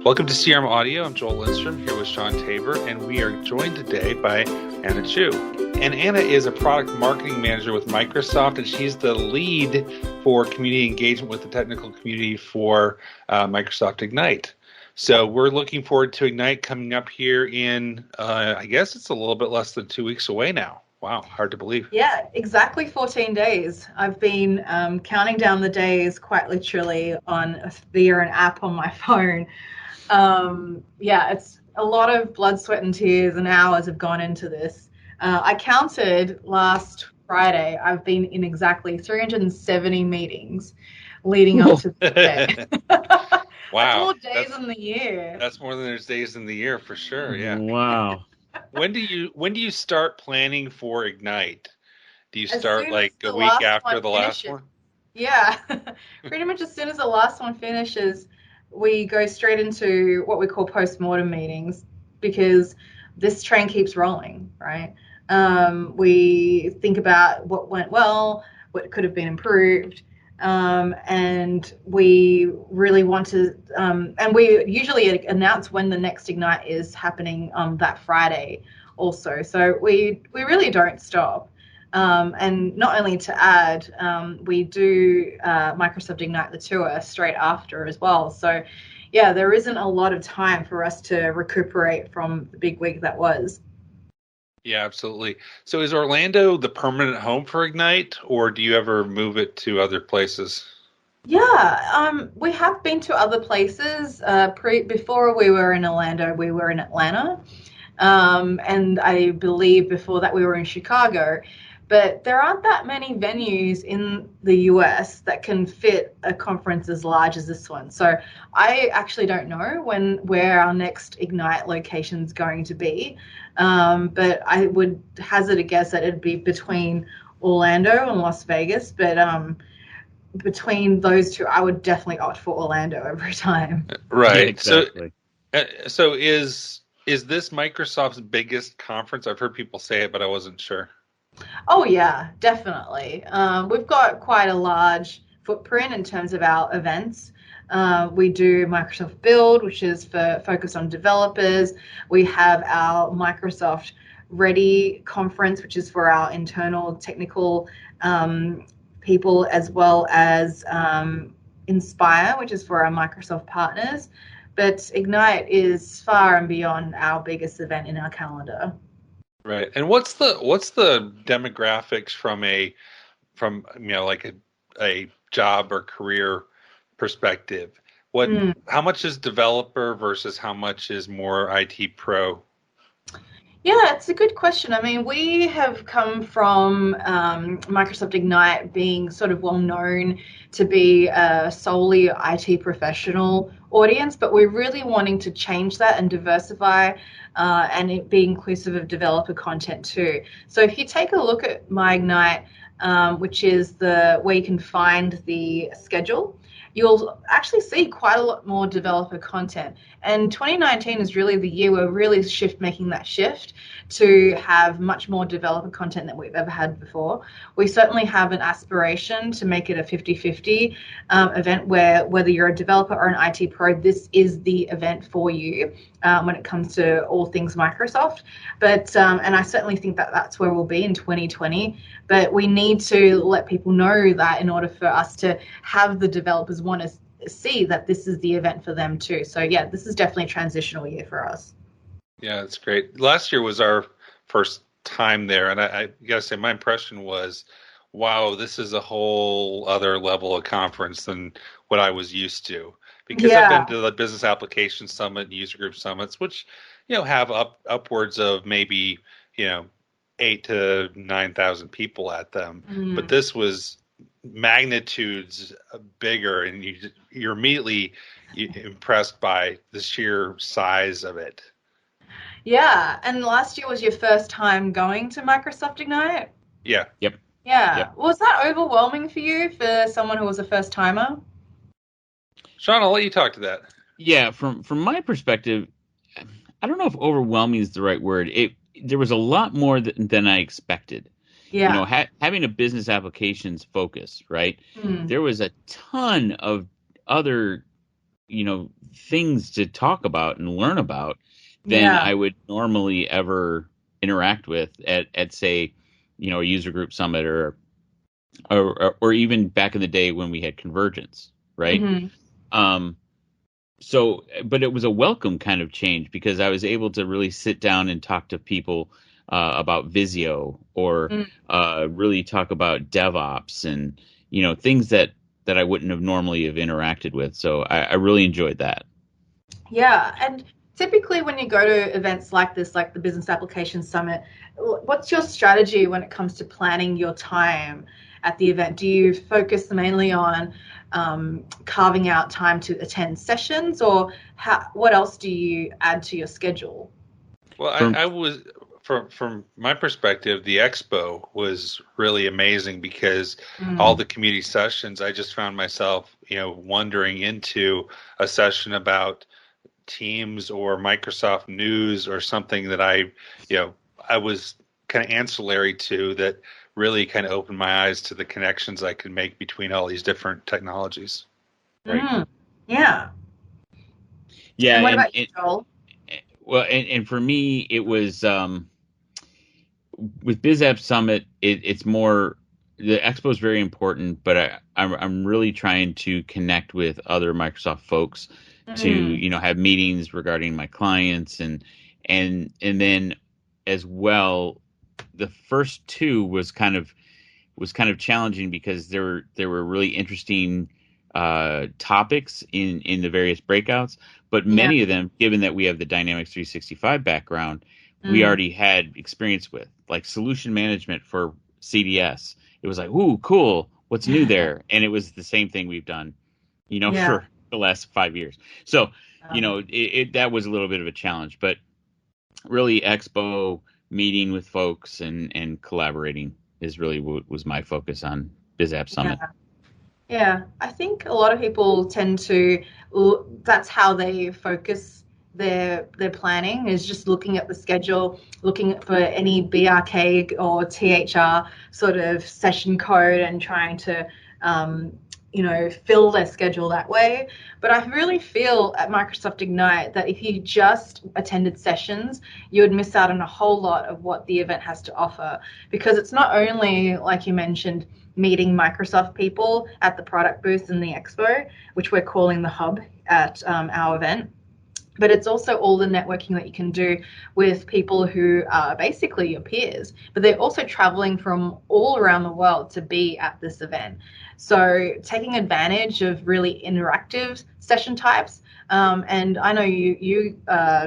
Welcome to CRM Audio. I'm Joel Lindstrom here with Sean Tabor, and we are joined today by Anna Chu. And Anna is a product marketing manager with Microsoft, and she's the lead for community engagement with the technical community for Microsoft Ignite. So we're looking forward to Ignite coming up here in, I guess it's a little bit less than 2 weeks away now. Wow, hard to believe. Yeah, exactly 14 days. I've been counting down the days quite literally via an app on my phone. It's a lot of blood, sweat, and tears and hours have gone into this. I counted last Friday. I've been in exactly 370 meetings leading up to the day. Wow. That's more days in the year. That's more than there's days in the year for sure. Yeah. Wow. When do you start planning for Ignite? Do you As start soon like as a the week last after one the last finishes. one? Yeah, pretty much as soon as the last one finishes, we go straight into what we call post-mortem meetings because this train keeps rolling, right? We think about what went well, what could have been improved, and we really want to, and we usually announce when the next Ignite is happening that Friday also. So we really don't stop. And not only to add, we do Microsoft Ignite the tour straight after as well. So, yeah, there isn't a lot of time for us to recuperate from the big week that was. Yeah, absolutely. So is Orlando the permanent home for Ignite, or do you ever move it to other places? Yeah, we have been to other places. Before we were in Orlando, we were in Atlanta. And I believe before that we were in Chicago. But there aren't that many venues in the US that can fit a conference as large as this one. So I actually don't know where our next Ignite location is going to be. But I would hazard a guess that it'd be between Orlando and Las Vegas. But between those two, I would definitely opt for Orlando every time. Right. Yeah, exactly. So is this Microsoft's biggest conference? I've heard people say it, but I wasn't sure. Oh, yeah, definitely. We've got quite a large footprint in terms of our events. We do Microsoft Build, which is focused on developers. We have our Microsoft Ready conference, which is for our internal technical people, as well as Inspire, which is for our Microsoft partners. But Ignite is far and beyond our biggest event in our calendar. Right. And what's the demographics from like a job or career perspective? How much is developer versus how much is more IT pro? Yeah, it's a good question. I mean, we have come from Microsoft Ignite being sort of well known to be a solely IT professional audience, but we're really wanting to change that and diversify and it be inclusive of developer content too. So if you take a look at My Ignite, which is where you can find the schedule, you'll actually see quite a lot more developer content. And 2019 is really the year we're really making that shift to have much more developer content than we've ever had before. We certainly have an aspiration to make it a 50-50 event where whether you're a developer or an IT pro, this is the event for you when it comes to all things Microsoft. But and I certainly think that that's where we'll be in 2020. But we need to let people know that in order for us to have the developers want to see that this is the event for them too. So yeah, this is definitely a transitional year for us. Yeah, that's great. Last year was our first time there, and I gotta say my impression was, wow, this is a whole other level of conference than what I was used to. Because I've been to the Business Application Summit and User Group Summits, which have upwards of maybe 8,000 to 9,000 people at them. But this was magnitudes bigger, and you're immediately impressed by the sheer size of it. Yeah, and last year was your first time going to Microsoft Ignite? Yeah. Yep. Yeah. Yep. Was that overwhelming for you for someone who was a first timer? Sean, I'll let you talk to that. Yeah, from my perspective, I don't know if overwhelming is the right word. There was a lot more than I expected. Yeah. Having a business applications focus, right? There was a ton of other things to talk about and learn about than Yeah. I would normally ever interact with at say, a user group summit or even back in the day when we had convergence, right? Hmm. Um, so, but it was a welcome kind of change because I was able to really sit down and talk to people about Visio or really talk about DevOps and things that I wouldn't have normally have interacted with. So I really enjoyed that. Yeah, and typically when you go to events like this, like the Business Application Summit, what's your strategy when it comes to planning your time at the event? Do you focus mainly on carving out time to attend sessions, or what else do you add to your schedule? Well, From I was from my perspective, the expo was really amazing because all Mm, the community sessions, I just found myself, wandering into a session about Teams or Microsoft News or something that I was kind of ancillary to that really kind of opened my eyes to the connections I could make between all these different technologies. right, yeah. yeah, And what about you, Joel? well, and for me, it was with BizApp Summit. It's more the expo is very important, but I'm really trying to connect with other Microsoft folks to Mm, have meetings regarding my clients and then as well. The first two was kind of challenging because there were really interesting topics in the various breakouts, but yeah. many of them, given that we have the Dynamics 365 background, we Mm, already had experience with, like solution management for CDS. It was like, ooh, cool. What's new there? And it was the same thing we've done, yeah. for the last 5 years. So, Um, that was a little bit of a challenge, but really expo meeting with folks and collaborating is really what was my focus on BizApp yeah. Summit. Yeah, I think a lot of people tend to, that's how they focus their planning is just looking at the schedule, looking for any BRK or THR sort of session code and trying to, um, fill their schedule that way. But I really feel at Microsoft Ignite that if you just attended sessions, you would miss out on a whole lot of what the event has to offer because it's not only, like you mentioned, meeting Microsoft people at the product booth in the expo, which we're calling the hub at our event. But it's also all the networking that you can do with people who are basically your peers, but they're also traveling from all around the world to be at this event. So taking advantage of really interactive session types, and I know you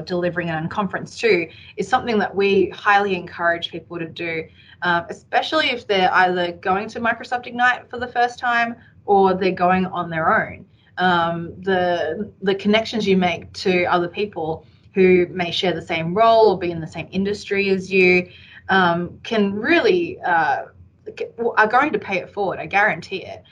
delivering an unconference too, is something that we highly encourage people to do, especially if they're either going to Microsoft Ignite for the first time or they're going on their own. The connections you make to other people who may share the same role or be in the same industry as you can really are going to pay it forward. I guarantee it.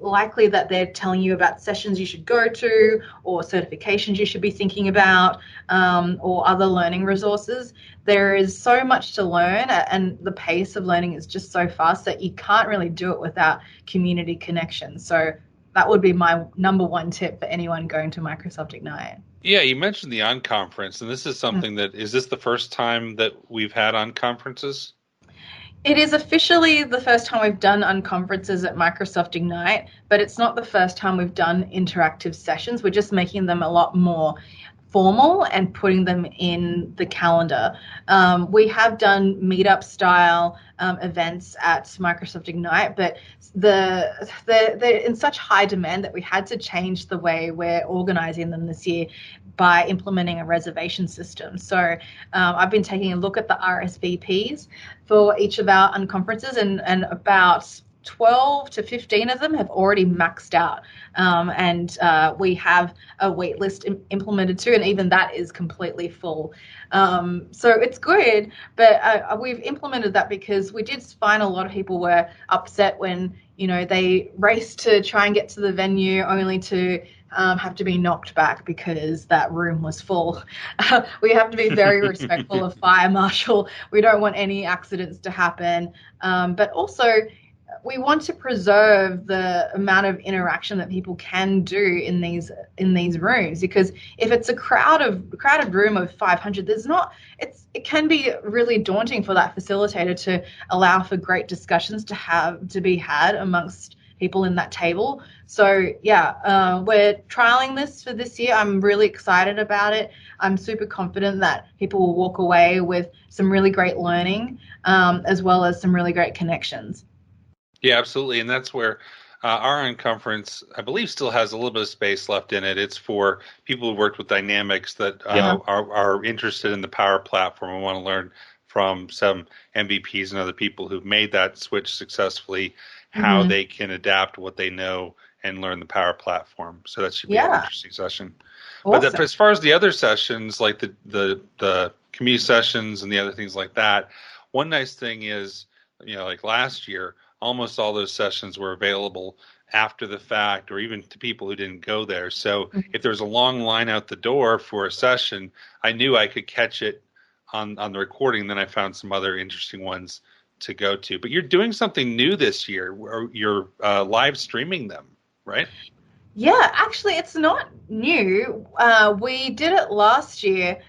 Likely that they're telling you about sessions you should go to or certifications you should be thinking about or other learning resources. There is so much to learn and the pace of learning is just so fast that you can't really do it without community connection. So that would be my number one tip for anyone going to Microsoft Ignite. Yeah, you mentioned the unconference, and this is something that is this the first time that we've had unconferences? It is officially the first time we've done unconferences at Microsoft Ignite, but it's not the first time we've done interactive sessions. We're just making them a lot more formal and putting them in the calendar. We have done meetup style events at Microsoft Ignite, but they're in such high demand that we had to change the way we're organizing them this year by implementing a reservation system. So I've been taking a look at the RSVPs for each of our unconferences, and about 12 to 15 of them have already maxed out. And we have a wait list implemented too, and even that is completely full. So it's good, but we've implemented that because we did find a lot of people were upset when they raced to try and get to the venue only to have to be knocked back because that room was full. We have to be very respectful of fire marshal. We don't want any accidents to happen. But also, we want to preserve the amount of interaction that people can do in these rooms, because if it's a crowded room of 500, it can be really daunting for that facilitator to allow for great discussions to be had amongst people in that table. So yeah, we're trialing this for this year. I'm really excited about it. I'm super confident that people will walk away with some really great learning, as well as some really great connections. Yeah, absolutely. And that's where our unconference, I believe, still has a little bit of space left in it. It's for people who worked with Dynamics that are interested in the Power Platform and want to learn from some MVPs and other people who've made that switch successfully, how they can adapt what they know and learn the Power Platform. So that should be an interesting session. Awesome. But as far as the other sessions, like the community sessions and the other things like that, one nice thing is, like last year, almost all those sessions were available after the fact, or even to people who didn't go there. So if there was a long line out the door for a session, I knew I could catch it on the recording. Then I found some other interesting ones to go to. But you're doing something new this year, where you're live streaming them, right? Yeah, actually, it's not new. We did it last year.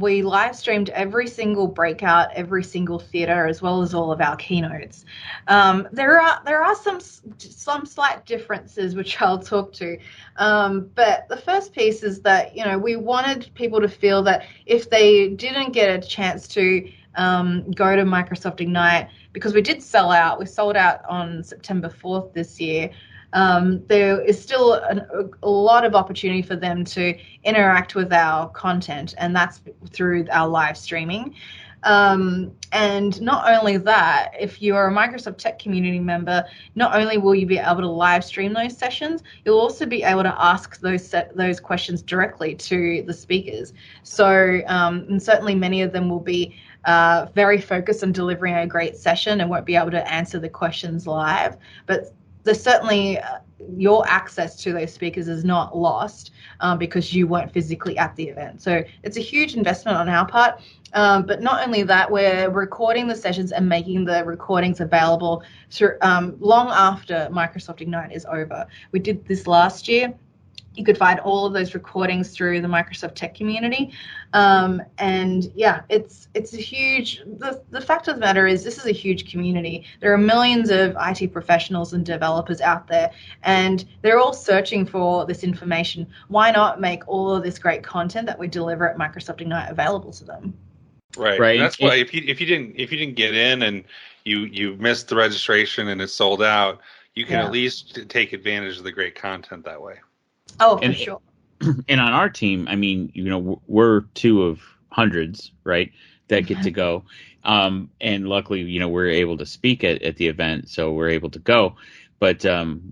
We live streamed every single breakout, every single theater, as well as all of our keynotes. There are some slight differences which I'll talk to. But the first piece is that we wanted people to feel that if they didn't get a chance to go to Microsoft Ignite, because we sold out on September 4th this year. There is still a lot of opportunity for them to interact with our content, and that's through our live streaming. And not only that, if you're a Microsoft Tech Community member, not only will you be able to live stream those sessions, you'll also be able to ask those questions directly to the speakers. So, and certainly many of them will be very focused on delivering a great session and won't be able to answer the questions live, but there's certainly your access to those speakers is not lost because you weren't physically at the event. So it's a huge investment on our part. But not only that, we're recording the sessions and making the recordings available long after Microsoft Ignite is over. We did this last year. You could find all of those recordings through the Microsoft Tech Community. And yeah, it's a huge, the fact of the matter is this is a huge community. There are millions of IT professionals and developers out there, and they're all searching for this information. Why not make all of this great content that we deliver at Microsoft Ignite available to them? Right. And that's why if you didn't get in and you missed the registration and it's sold out, you can at least take advantage of the great content that way. Oh, for sure. And on our team, I mean, we're two of hundreds, right, that get to go. And luckily, we're able to speak at the event, so we're able to go. But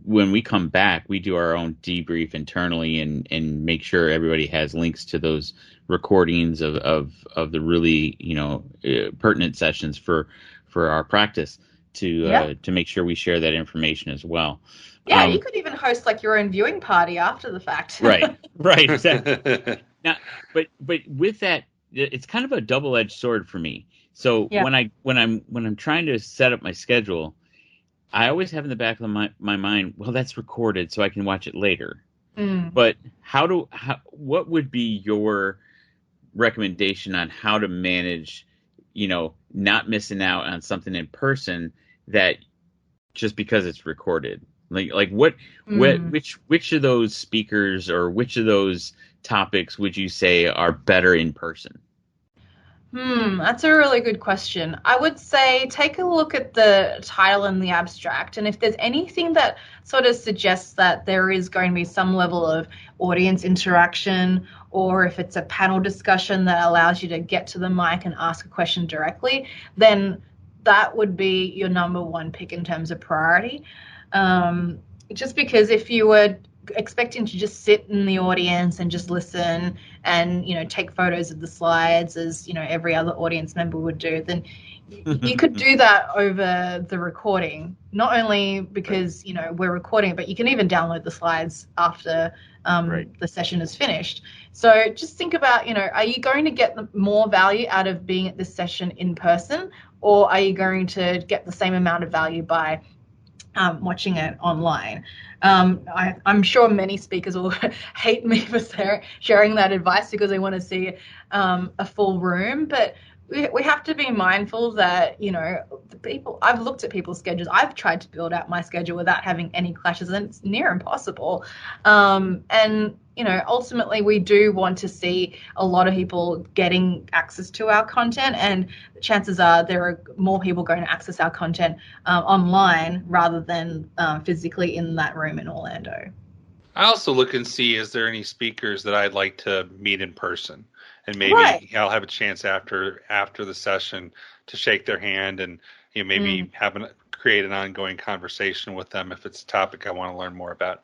when we come back, we do our own debrief internally and make sure everybody has links to those recordings of the really, pertinent sessions for our practice to make sure we share that information as well. Yeah, you could even host like your own viewing party after the fact. Right, exactly. Now, but with that, it's kind of a double-edged sword for me. So when I'm trying to set up my schedule, I always have in the back of my mind, well, that's recorded, so I can watch it later. But what would be your recommendation on how to manage, not missing out on something in person that just because it's recorded? Like which of those speakers or which of those topics would you say are better in person? That's a really good question. I would say take a look at the title and the abstract, and if there's anything that sort of suggests that there is going to be some level of audience interaction, or if it's a panel discussion that allows you to get to the mic and ask a question directly, then that would be your number one pick in terms of priority. Just because if you were expecting to just sit in the audience and just listen and take photos of the slides as every other audience member would do, then you could do that over the recording. Not only because we're recording, but you can even download the slides after the session is finished. So just think about are you going to get more value out of being at this session in person, or are you going to get the same amount of value by watching it online. I'm sure many speakers will hate me for sharing that advice because they want to see a full room, but we have to be mindful that, you know, the people, I've looked at people's schedules. I've tried to build out my schedule without having any clashes, and it's near impossible. And, you know, ultimately we do want to see a lot of people getting access to our content, and chances are there are more people going to access our content online rather than physically in that room in Orlando. I also look and see, is there any speakers that I'd like to meet in person? And maybe Right. I'll have a chance after the session to shake their hand and, you know, maybe create an ongoing conversation with them if it's a topic I want to learn more about.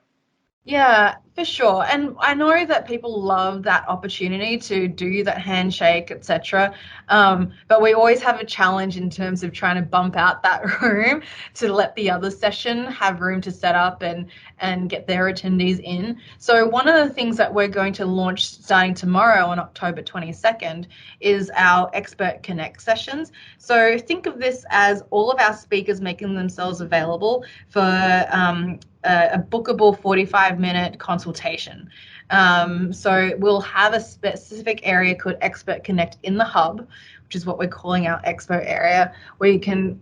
Yeah, for sure. And I know that people love that opportunity to do that handshake, etc. But we always have a challenge in terms of trying to bump out that room to let the other session have room to set up and get their attendees in. So one of the things that we're going to launch starting tomorrow on October 22nd is our Expert Connect sessions. So think of this as all of our speakers making themselves available for a bookable 45-minute consultation. So we'll have a specific area called Expert Connect in the hub, which is what we're calling our expo area, where you can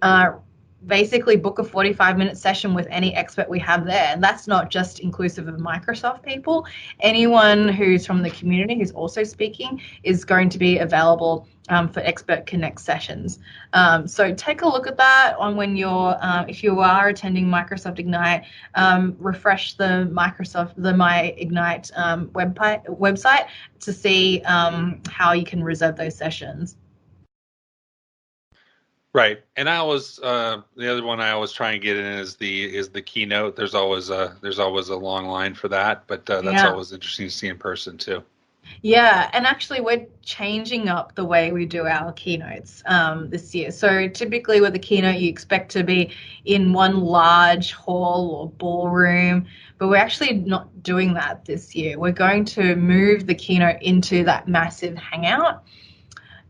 basically book a 45-minute session with any expert we have there. And that's not just inclusive of Microsoft people. Anyone who's from the community who's also speaking is going to be available for Expert Connect sessions. So take a look at that on when you're, if you are attending Microsoft Ignite, refresh the My Ignite website to see how you can reserve those sessions. Right, and I always the other one I always try and get in is the keynote. There's always a long line for that, but that's always interesting to see in person too. Yeah, and actually we're changing up the way we do our keynotes this year. So typically with a keynote you expect to be in one large hall or ballroom, but we're actually not doing that this year. We're going to move the keynote into that massive hangout.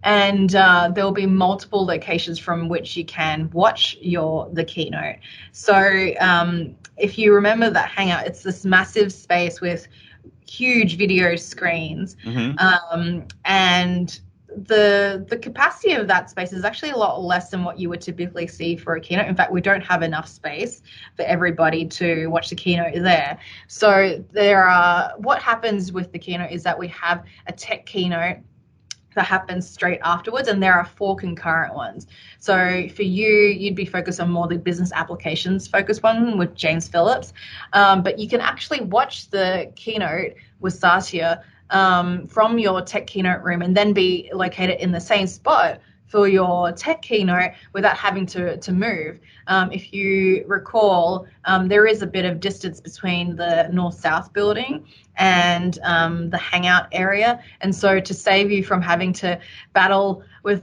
And there will be multiple locations from which you can watch the keynote. So if you remember that hangout, it's this massive space with huge video screens, and the capacity of that space is actually a lot less than what you would typically see for a keynote. In fact, we don't have enough space for everybody to watch the keynote there. So what happens with the keynote is that we have a tech keynote that happens straight afterwards, and there are 4 concurrent ones. So for you'd be focused on more the business applications focused one with James Phillips, but you can actually watch the keynote with Satya from your tech keynote room and then be located in the same spot for your tech keynote without having to move. If you recall, there is a bit of distance between the north-south building and the hangout area, and so to save you from having to battle with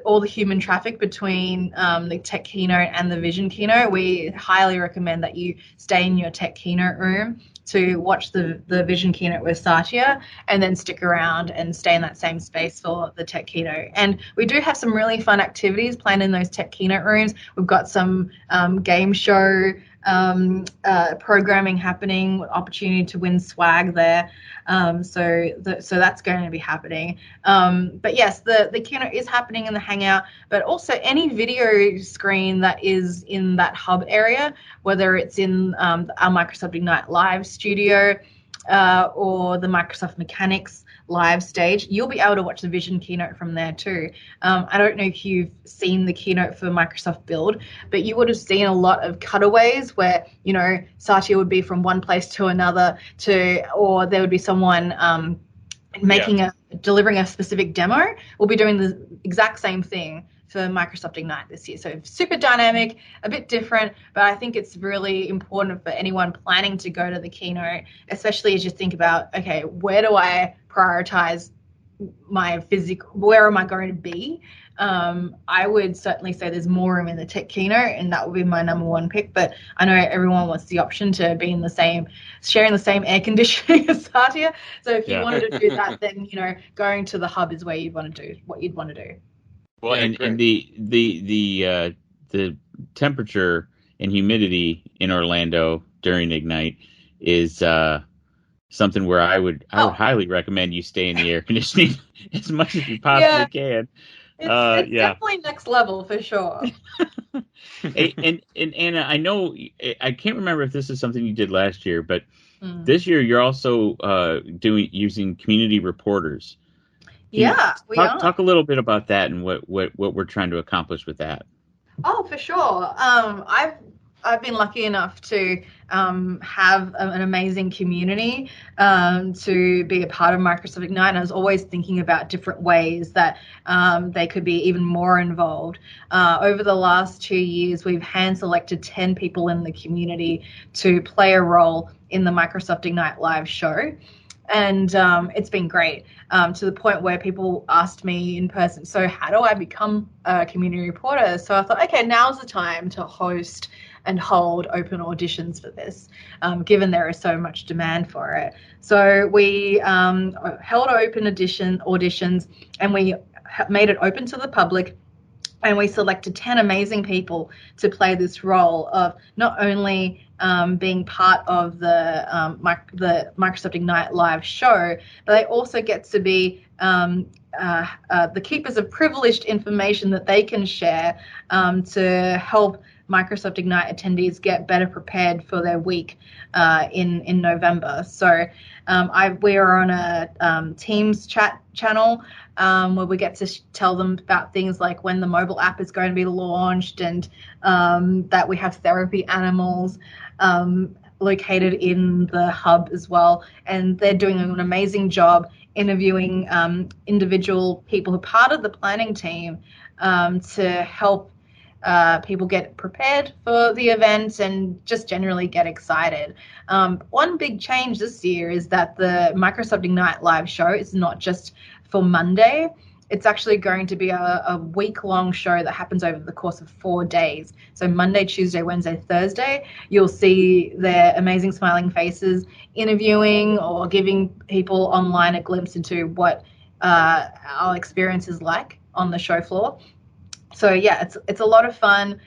all the human traffic between the tech keynote and the vision keynote, we highly recommend that you stay in your tech keynote room to watch the vision keynote with Satya, and then stick around and stay in that same space for the tech keynote. And we do have some really fun activities planned in those tech keynote rooms. We've got some game show programming happening, opportunity to win swag there. So that's going to be happening. But yes, the keynote is happening in the Hangout, but also any video screen that is in that hub area, whether it's in our Microsoft Ignite Live studio or the Microsoft Mechanics live stage, you'll be able to watch the vision keynote from there too. I don't know if you've seen the keynote for Microsoft Build, but you would have seen a lot of cutaways where, you know, Satya would be from one place to another or there would be someone delivering a specific demo. We'll be doing the exact same thing for Microsoft Ignite this year. So super dynamic, a bit different, but I think it's really important for anyone planning to go to the keynote, especially as you think about, okay, where do I prioritize my where am I going to be? I would certainly say there's more room in the tech keynote, and that would be my number one pick, but I know everyone wants the option to be sharing the same air conditioning as Satya. So if you wanted to do that, then, you know, going to the hub is where you'd want to do what you'd want to do. Well, and the temperature and humidity in Orlando during Ignite is something where I would highly recommend you stay in the air conditioning as much as you possibly can. It's definitely next level for sure. Hey, and Anna, I know I can't remember if this is something you did last year, but this year you're also using community reporters. We are. Talk a little bit about that and what we're trying to accomplish with that. Oh, for sure. I've been lucky enough to have an amazing community to be a part of Microsoft Ignite. And I was always thinking about different ways that they could be even more involved. Over the last 2 years, we've hand selected 10 people in the community to play a role in the Microsoft Ignite live show. And it's been great to the point where people asked me in person, so how do I become a community reporter? So I thought, okay, now's the time to host and hold open auditions for this, given there is so much demand for it. So we held open auditions, and we made it open to the public. And we selected 10 amazing people to play this role of not only being part of the Microsoft Ignite live show, but they also get to be the keepers of privileged information that they can share to help Microsoft Ignite attendees get better prepared for their week in November. So we are on a Teams chat channel where we get to tell them about things like when the mobile app is going to be launched, and that we have therapy animals located in the hub as well. And they're doing an amazing job interviewing individual people who are part of the planning team to help people get prepared for the event and just generally get excited. One big change this year is that the Microsoft Ignite live show is not just for Monday. It's actually going to be a week-long show that happens over the course of 4 days. So Monday, Tuesday, Wednesday, Thursday, you'll see their amazing smiling faces interviewing or giving people online a glimpse into what our experience is like on the show floor. So yeah, it's a lot of fun.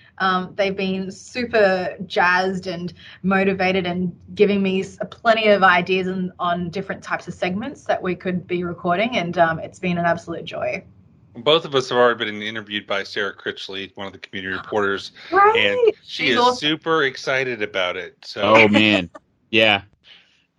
They've been super jazzed and motivated and giving me plenty of ideas on different types of segments that we could be recording, and it's been an absolute joy. Both of us have already been interviewed by Sarah Critchley, one of the community reporters, right. And she's awesome. Super excited about it. So. Oh man, yeah,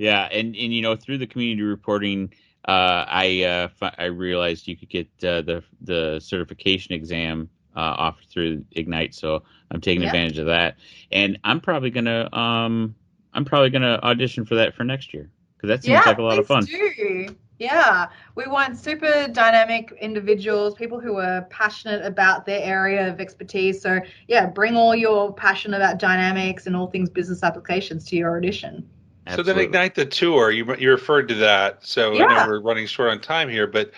and through the community reporting, I realized you could get the certification exam offered through Ignite, so I'm taking advantage of that, and I'm probably gonna audition for that for next year, because that seems like a lot of fun. Do. Yeah, we want super dynamic individuals, people who are passionate about their area of expertise. So yeah, bring all your passion about dynamics and all things business applications to your audition. Absolutely. So then Ignite the Tour, you referred to that. So I know we're running short on time here, but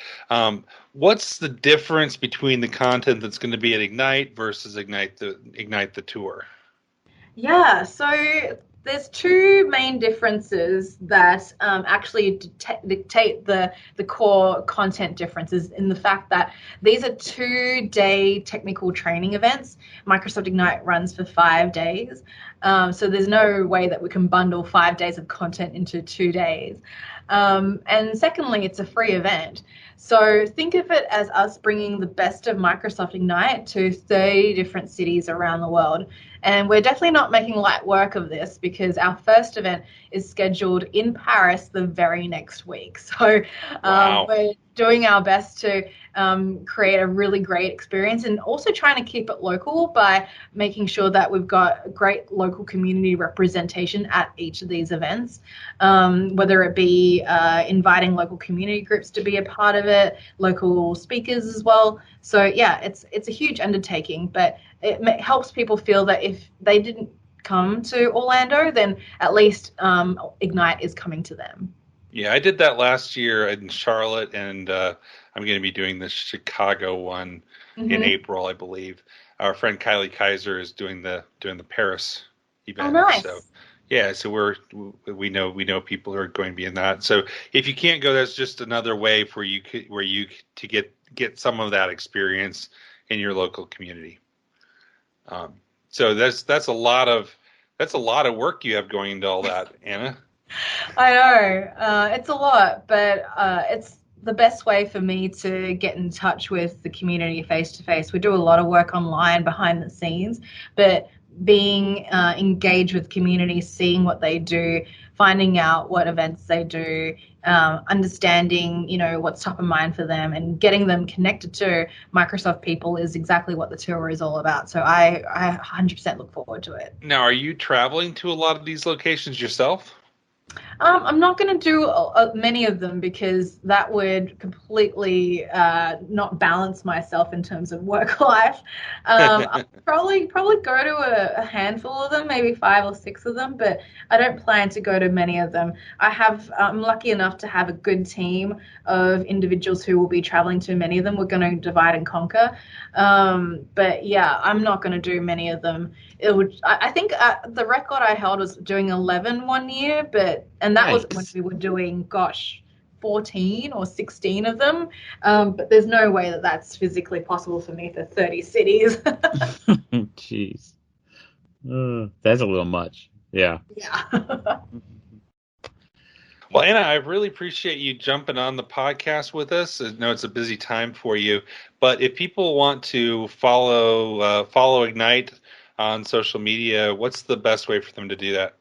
what's the difference between the content that's going to be at Ignite versus Ignite the Tour? Yeah, so there's two main differences that actually dictate the core content differences, in the fact that these are 2-day technical training events. Microsoft Ignite runs for 5 days. So there's no way that we can bundle 5 days of content into 2 days. And secondly, it's a free event. So think of it as us bringing the best of Microsoft Ignite to 30 different cities around the world. And we're definitely not making light work of this, because our first event is scheduled in Paris the very next week. So we're doing our best to create a really great experience, and also trying to keep it local by making sure that we've got great local community representation at each of these events, whether it be inviting local community groups to be a part of it, local speakers as well. So yeah, it's a huge undertaking, but it helps people feel that if they didn't come to Orlando, then at least Ignite is coming to them. Yeah, I did that last year in Charlotte, and I'm going to be doing the Chicago one in April, I believe. Our friend Kylie Kaiser is doing the Paris event. Oh, nice. So yeah, so we know people who are going to be in that. So if you can't go, that's just another way for you to get some of that experience in your local community. So that's a lot of work you have going into all that, Anna. I know. It's a lot, but it's the best way for me to get in touch with the community face to face. We do a lot of work online behind the scenes, but being engaged with community, seeing what they do, finding out what events they do, understanding, what's top of mind for them, and getting them connected to Microsoft people is exactly what the tour is all about. So I 100% look forward to it. Now, are you traveling to a lot of these locations yourself? I'm not going to do many of them because that would completely not balance myself in terms of work life. I'll probably go to a handful of them, maybe 5 or 6 of them, but I don't plan to go to many of them. I'm lucky enough to have a good team of individuals who will be traveling to many of them. We're going to divide and conquer. But yeah, I'm not going to do many of them. I think the record I held was doing 11 one year, and that was when we were doing, 14 or 16 of them. But there's no way that that's physically possible for me for 30 cities. Jeez. That's a little much. Yeah. Yeah. Well, Anna, I really appreciate you jumping on the podcast with us. I know it's a busy time for you, but if people want to follow Ignite on social media, what's the best way for them to do that?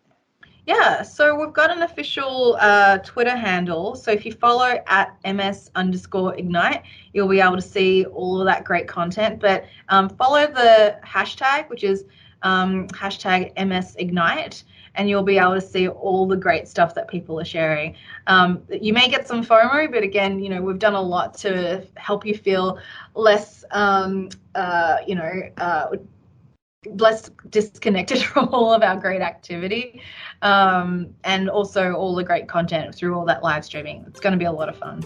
Yeah, so we've got an official Twitter handle. So if you follow at @ms_ignite, you'll be able to see all of that great content. But follow the hashtag, which is hashtag #MSIgnite, and you'll be able to see all the great stuff that people are sharing. You may get some FOMO, but again, we've done a lot to help you feel less, less disconnected from all of our great activity, and also all the great content through all that live streaming. It's going to be a lot of fun.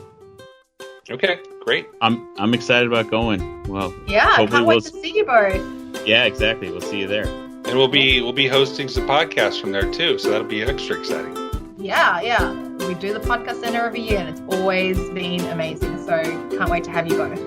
Okay, great. I'm excited about going. Well, yeah, I can't wait to see you both. Yeah, exactly. We'll see you there. And we'll be hosting some podcasts from there too, so that'll be extra exciting. Yeah. We do the podcast center every year, and it's always been amazing. So can't wait to have you both.